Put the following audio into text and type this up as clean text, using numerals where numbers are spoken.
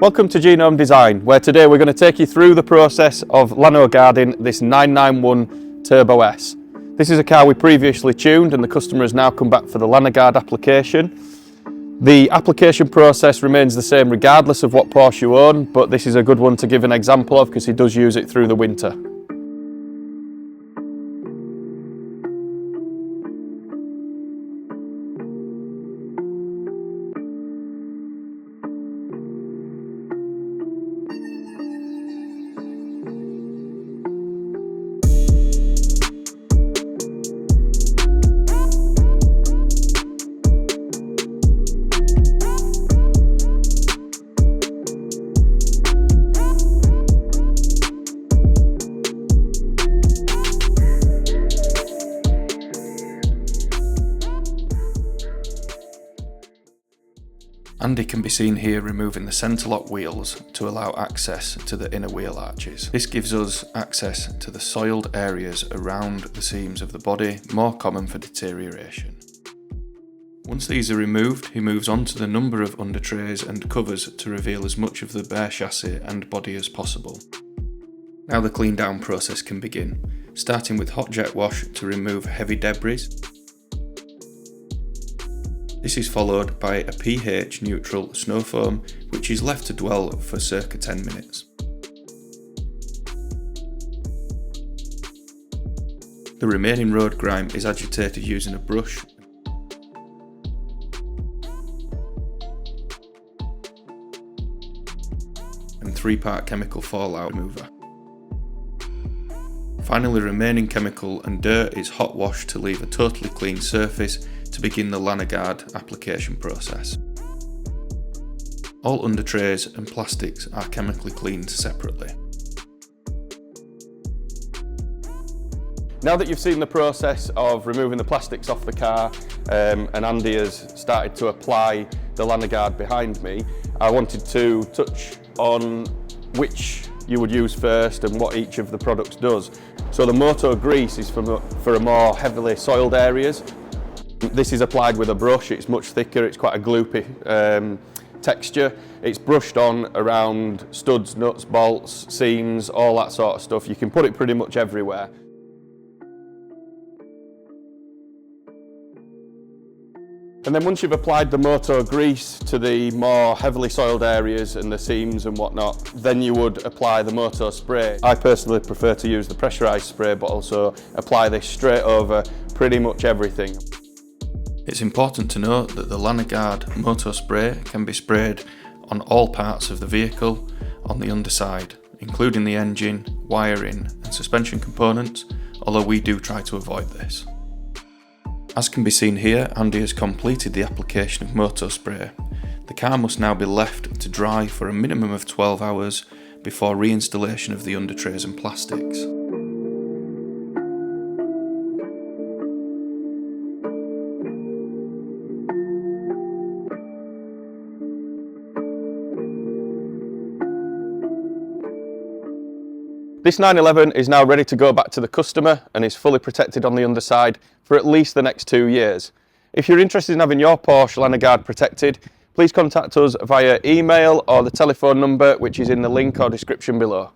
Welcome to Genome Design, where today we're going to take you through the process of Lanoguarding this 991 Turbo S. This is a car we previously tuned and the customer has now come back for the Lanoguard application. The application process remains the same regardless of what Porsche you own, but this is a good one to give an example of because he does use it through the winter. Andy can be seen here removing the centre lock wheels to allow access to the inner wheel arches. This gives us access to the soiled areas around the seams of the body, more common for deterioration. Once these are removed, he moves on to the number of under trays and covers to reveal as much of the bare chassis and body as possible. Now the clean down process can begin, starting with hot jet wash to remove heavy debris. This is followed by a pH neutral snow foam, which is left to dwell for circa 10 minutes. The remaining road grime is agitated using a brush and 3-part chemical fallout remover. Finally, remaining chemical and dirt is hot washed to leave a totally clean surface to begin the Lanoguard application process. All under trays and plastics are chemically cleaned separately. Now that you've seen the process of removing the plastics off the car and Andy has started to apply the Lanoguard behind me, I wanted to touch on which you would use first and what each of the products does. So the motor grease is for a more heavily soiled areas. This is applied with a brush, it's much thicker, it's quite a gloopy texture. It's brushed on around studs, nuts, bolts, seams, all that sort of stuff. You can put it pretty much everywhere. And then once you've applied the motor grease to the more heavily soiled areas and the seams and whatnot, then you would apply the motor spray. I personally prefer to use the pressurised spray, but also apply this straight over pretty much everything. It's important to note that the Lanoguard motor spray can be sprayed on all parts of the vehicle on the underside, including the engine, wiring and suspension components, although we do try to avoid this. As can be seen here, Andy has completed the application of motor spray. The car must now be left to dry for a minimum of 12 hours before reinstallation of the under trays and plastics. This 911 is now ready to go back to the customer and is fully protected on the underside for at least the next 2 years. If you're interested in having your Porsche Lanoguard protected, please contact us via email or the telephone number which is in the link or description below.